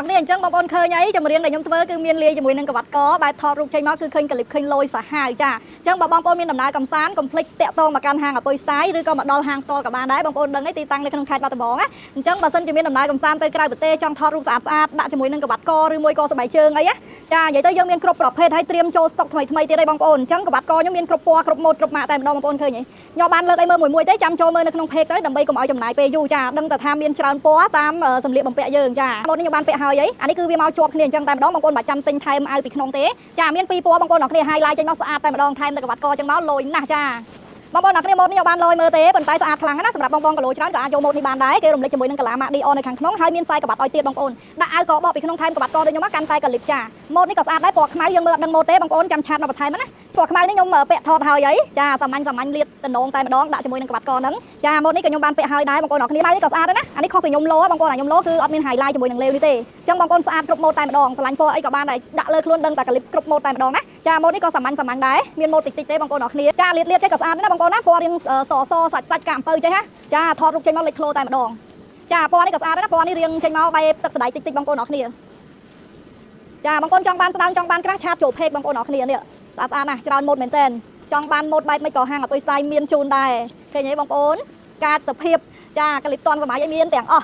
នេះអញ្ចឹងបងប្អូនឃើញអីចម្រៀងដែលខ្ញុំធ្វើគឺមានលាយជាមួយនឹងកវ៉ាត់កបែបថតរូបចេញមកគឺឃើញក្លីបឃើញលយសាហាវចាអញ្ចឹងបងប្អូនមានដំណើរកំសាន្តកុំភ្លេចតាក់ទងមកកាន់ហាងអពុយស្ទាយឬក៏មកដល់ហាងផ្ទាល់ក៏បានដែរបងប្អូនដឹងឯទីតាំងនៅក្នុងខេត្តបាត់ដំបងណាអញ្ចឹងបើសិនជាមានដំណើរកំសាន្តទៅក្រៅប្រទេសចង់ថតរូបស្អាតដាក់ជាមួយនឹងកវ៉ាត់កឬមួយក៏ស្បែកជើងអីចានិយាយទៅយើងមានគ្រប់ប្រភេទហើយត្រៀមចូលស្តុកថ្មីទៀតឯងបងប្អូនអញ្ចឹងកវ៉ាត់កខ្ញុំមានគ្រប់ពណ៌គ្រប់ម៉ូដគ្រប់ម៉ាកតែម្ដងបងប្អូនឃើញទេខ្ញុំបានលើកឲ្យមើលមួយទេចាំចូលមើលនៅក្នុង page ទៅដើម្បីកុំឲ្យចំណាយពេលយូរចាដឹងតែថាមានច្រើនពណ៌តាមសម្លៀកបំពាក់យើងចាម៉ូដនេះខ្ញុំបានពាក់ហើយអីអានេះគឺវាមកជាប់គ្នាអញ្ចឹងតែម្ដងបងប្អូនបើចាំទិញថែមអាវពីក្នុងទេចាមានពីរពណ៌បងប្អូនអ្នកគ្នា highlight ចេញមកស្អាតតែម្ដងថែមតែកវ៉ាត់កចឹងមកលយណាស់ចាបងប្អូនអ្នកគ្នាម៉ូដនេះបានលយមើលទេប៉ុន្តែស្អាតខ្លាំងណាស់សម្រាប់បងប្អូនគីឡូច្រើនក៏អាចយកម៉ូដនេះបានដែរគេរំលេចជាមួយនឹងកាឡាម៉ាឌីអននៅខាងក្នុងហើយមានខ្សែក្បាត់ឲ្យទៀតបងប្អូនដាក់អាវកបោកពីក្នុងថែមកបាត់កដូចខ្ញុំមកកាន់តែកលិបចាម៉ូដនេះក៏ស្អាតដែរពណ៌ខ្មៅយើងមើលអត់ដឹងម៉ូដទេបងប្អូនចាំឆាតមកបន្ថែមណាពណ៌ខ្មៅនេះខ្ញុំពាក់ថតហើយអីចាសាមញ្ញលាតតំណងតែម្ដងដាក់ជាមួយនឹងក្បាត់កហ្នឹងចាម៉ូដនេះក៏ខ្ញុំបានពាក់ហើយដែរបងប្អូនអ្នកគ្នានេះក៏ស្អាតដែរណាអានេះខុសពីខ្ញុំលោបងប្អូនខ្ញុំលោគឺអត់មាន highlight ជាមួយនឹងលេវនេះទេអញ្ចឹងបងប្អូនស្អាតគ្រប់ម៉ូដតែម្ដងស្រឡាញ់ពណ៌អីក៏បានដែរដាក់លើខ្លួនដឹងតែកលិបគ្រប់ម៉ូដតែម្ដងណាចាម៉ូដនេះក៏សាមញ្ញដែរមានម៉ូដតិចទេបងប្អូនអ្នកគ្នាចាលាតចេះក៏ស្អាតដែរណាបងប្អូនណាពណ៌រៀងសាច់កាអំពៅចេះណាចាថតរូបចេញមកលេចក្លោតែម្ដងចាពណ៌នេះក៏ស្អាតដែរណាពណ៌នេះរៀងចេញមកបែបទឹកស្ដាយតិចបងប្អូនអ្នកគ្នាចាបងប្អូនចង់បានស្ដើងចង់បានក្រាស់ឆាតចូលពេកបងប្អូនអ្នកគ្នានេះស្អាតណាស់ច្រើនម៉ូដមែនតើចង់បានម៉ូដបែបមិនក៏ហាងអពុយស្ទាយមានជូនដែរឃើញទេបងប្អូនកាតសភាពចាកលិបតន់សម័យឲ្យមានទាំងអស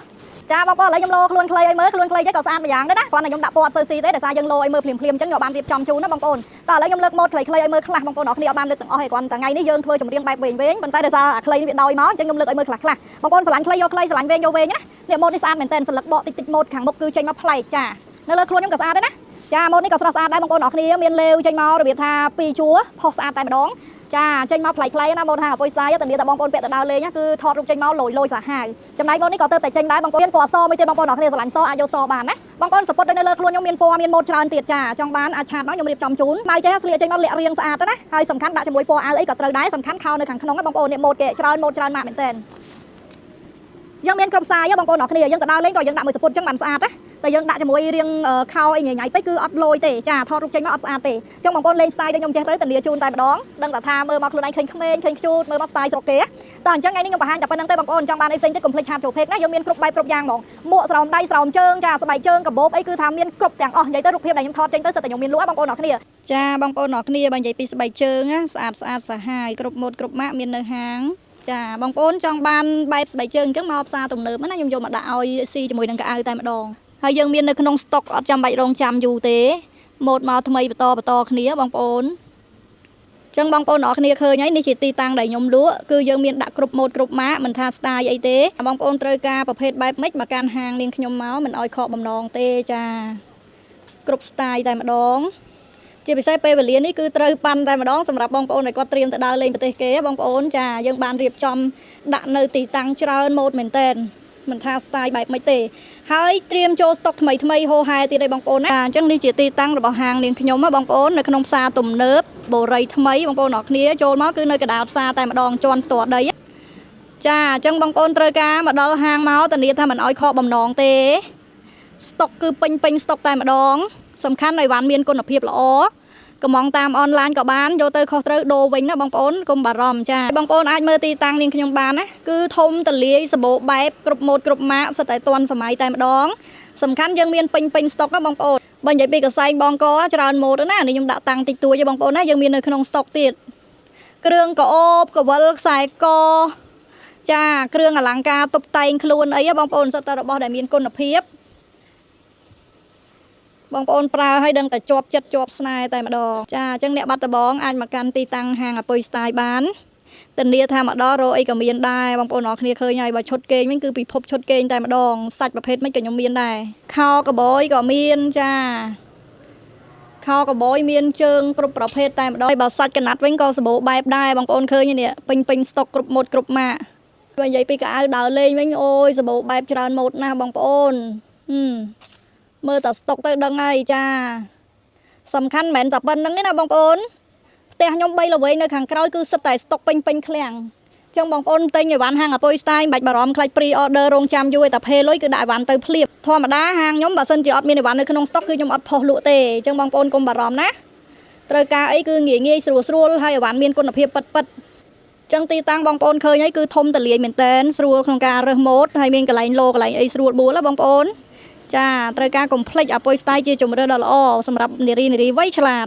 ់ចាបងប្អូនឥឡូវខ្ញុំលោខ្លួនខ្លីឲ្យមើលខ្លួនខ្លីចេះក៏ស្អាតម្យ៉ាងដែរណាគ្រាន់តែខ្ញុំដាក់ពណ៌ស៊ើស៊ីទេដោយសារយើងលោឲ្យមើលភ្លាមអញ្ចឹងខ្ញុំបានរៀបចំជូនណាបងប្អូនតើឥឡូវខ្ញុំលើកម៉ូដខ្លីឲ្យមើលខ្លះបងប្អូនអ្នកគ្នាអត់បានលើកទាំងអស់ទេគ្រាន់តែថ្ងៃនេះយើងធ្វើចម្រៀងបែបវែងប៉ុន្តែដោយសារអាខ្លីនេះវាដោយមកអញ្ចឹងខ្ញុំលើកឲ្យមើលខ្លះបងប្អូនស្រឡាញ់ខ្លីយកខ្លីស្រឡាញ់វែងយកវែងណានេះម៉ូដនេះស្អាតមែនតើសន្លឹកបកតិចម៉ូដខាងមុខគឺចេញមកប្លែកចានៅលើខ្លួនខ្ញុំក៏ស្អាតដែរណាចាម៉ូដនេះក៏ស្រស់ស្អាតដែរបងប្អូនអ្នកគ្នាមានលេវចេញមករបៀបថា2ជួរផុសស្អាតតែម្ដងចាចេញមកប្លែកៗណាម៉ូដហាងអពុយស្ទាយតែមានតែបងប្អូនពាក់ទៅដើរលេងគឺថតរូបចេញមកលយសាហាវចំណែកម៉ូដនេះក៏ទៅតែចេញដែរបងប្អូនមានពណ៌សមួយទៀតបងប្អូនអ្នកគ្នាស្រឡាញ់សអាចយកសបានណាបងប្អូនសពុតនៅលើខ្លួនខ្ញុំមានពណ៌មានម៉ូដច្រើនទៀតចាចង់បានអាចឆាតមកខ្ញុំរៀបចំជូនមកចេះស្លៀកចេញមកលាក់រៀងស្អាតណាហើយសំខាន់ដាក់ជាមួយពណ៌អាវអីក៏ត្រូវដែរសំខាន់ខោនៅខាងក្នុងបងប្អូននេះម៉ូដគេច្រើនម៉ូដច្រើនម៉ាកមែនតើយើងមានគ្រប់ខ្សែបងប្អូនអ្នកគ្នាយើងទៅដើរលេងក៏យើងដាក់មួយសពុតចឹងបានស្អាតណាតែយើងដាក់ជាមួយរៀងខោអីញ៉ៃពេកគឺអត់លយទេចាថតរូបចេញមកអត់ស្អាតទេចឹងបងប្អូនលេងស្ទាយដូចខ្ញុំចេះទៅធានាជូនតែម្ដងដឹងតែថាមើលមកខ្លួនឯងឃើញក្មេងឃើញខ្ជូតមើលមកស្ទាយស្រុកគេតើអញ្ចឹងថ្ងៃនេះខ្ញុំបង្ហាញតែប៉ុណ្្នឹងទេបងប្អូនចង់បានអីផ្សេងទៀតកុំភ្លេចឆាតចូលពេកណាយើងមានគ្រប់បែបគ្រប់យ៉ាងហ្មងមួកស្រោមដៃស្រោមជើងចាស្បែកជើងកាបូបអីគឺថាមានគ្រប់ទាំងអស់និយាយទៅរូបភាពដែលខ្ញុំថតចេញទៅសិតតែខ្ញុំមានលក់បងប្អូនអ្នកគ្នាចាបងប្អូនអ្នកគ្នាបើនិយាយពីស្បែកជើងស្អាតសាហាវគ្រប់ម៉ូដគ្រប់ម៉ាកមាននៅហាងចាបងប្អូនចង់បានបែបស្បែកជើងអញ្ចឹងមកផ្សារទំនើបណាខ្ញុំយកមកដាក់ឲ្យស៊ីជាមួយនឹងកៅអៅតែម្ដងហើយយើងមាននៅក្នុងស្តុកអត់ចាំបាច់រងចាំយូរទេម៉ូដមកថ្មីបន្តគ្នាបងប្អូនអញ្ចឹងបងប្អូនអ្នកគ្នាឃើញហើយនេះជាទីតាំងដែលខ្ញុំលក់គឺយើងមានដាក់គ្រប់ម៉ូដគ្រប់ម៉ាកមិនថាស្ទាយអីទេបងប្អូនត្រូវការប្រភេទបែបម៉េចមកកាន់ហាងនាងខ្ញុំមកមិនឲ្យខកបំណងទេចាគ្រប់ស្ទាយតែម្ដងជាពិសេសពេលវេលានេះគឺត្រូវប៉ាន់តែម្ដងសម្រាប់បងប្អូនដែលគាត់ត្រៀមទៅដើរលេងប្រទេសគេបងប្អូនចាយើងបានរៀបចំដាក់នៅទីតាំងច្រើនម៉ូដមែនតើមិនថាស្ទាយបែបម៉េចទេហើយត្រៀមចូលស្តុកថ្មីហូហែទៀតឯងបងប្អូនណាអញ្ចឹងនេះជាទីតាំងរបស់ហាងនាងខ្ញុំបងប្អូននៅក្នុងផ្សារទំនើបបូរីថ្មីបងប្អូនអ្នកគ្នាចូលមកគឺនៅកណ្ដាលផ្សារតែម្ដងជាន់ផ្ទាល់ដីចាអញ្ចឹងបងប្អូនត្រូវការមកដល់ហាងមកធានាថាមិនអោយខកបំណងទេស្តុកគឺពេញស្តុកតែម្ដងសំខាន់ឲ្យវ៉ាន់មានគុណភាពល្អកំងតាមអនឡាញក៏បានយកទៅខុសត្រូវដូរវិញណាបងប្អូនកុំបារម្ភចាបងប្អូនអាចមើលទីតាំងនាងខ្ញុំបានណាគឺធំទលាយសម្បូរបែបគ្រប់ម៉ូដគ្រប់ម៉ាកសិតតែទាន់សម័យតែម្ដងសំខាន់យើងមានពេញស្តុកណាបងប្អូនបើនិយាយពីកសែងបងកច្រើនម៉ូដណានេះខ្ញុំដាក់តាំងតិចតួចទេបងប្អូនណាយើងមាននៅក្នុងស្តុកទៀតគ្រឿងកអូបកវិលខ្សែកចាគ្រឿងអលង្ការតុបតែងខ្លួនអីបងប្អូនសិតតែរបស់ដែលមានគុណភាពបងប្អូនប្រើឲ្យដឹងតែជាប់ចិត្តជាប់ស្នេហ៍តែម្ដងចាអញ្ចឹងអ្នកបាត់ដំបងអាចមកកាន់ទីតាំងហាងអពុយស្ទាយបានធានាថាមកដល់រកអីក៏មានដែរបងប្អូនអ្នកគ្នាឃើញហើយបើឈុតគេងវិញគឺពិភពឈុតគេងតែម្ដងសាច់ប្រភេទមិនក៏ខ្ញុំមានដែរខោកបយក៏មានចាខោកបយមានជើងគ្រប់ប្រភេទតែម្ដងបើសាច់កណាត់វិញក៏សម្បូរបែបដែរបងប្អូនឃើញនេះពេញស្តុកគ្រប់ម៉ូដគ្រប់ម៉ាកបើនិយាយពីកៅអៅដើរលេងវិញអូយសម្បូរបែបច្រើនម៉ូដណាស់បងប្អូនមើលតែស្តុកទៅដឹងហើយចាសំខាន់មិនមែនតែប៉ុណ្្នឹងទេណាបងប្អូនផ្ទះខ្ញុំ3ល្វែងនៅខាងក្រោយគឺសិតតែស្តុកពេញឃ្លាំងអញ្ចឹងបងប្អូនទិញអីវ៉ាន់ហាងអពុយស្ទាយមិនបាច់បារម្ភខ្លាច pre order រងចាំយូរតែភេលុយគឺដាក់អីវ៉ាន់ទៅភ្លាមធម្មតាហាងខ្ញុំបើសិនជាអត់មានអីវ៉ាន់នៅក្នុងស្តុកគឺខ្ញុំអត់ផុសលក់ទេអញ្ចឹងបងប្អូនកុំបារម្ភណាត្រូវការអីគឺងាយស្រួលហើយអីវ៉ាន់មានគុណភាពពិតអញ្ចឹងទីតាំងបងប្អូនឃើញហើយគឺធំទលាយមែនតើស្រួលក្នុងការរើសម៉ូដហើយមានកន្លែងលោកន្លែងអីស្រួលបួលបងប្អូន ចាត្រូវការកុំភ្លេចអាពុយស្ទាយជាជំរឿនដ៏ល្អសម្រាប់នារីវ័យឆ្លាត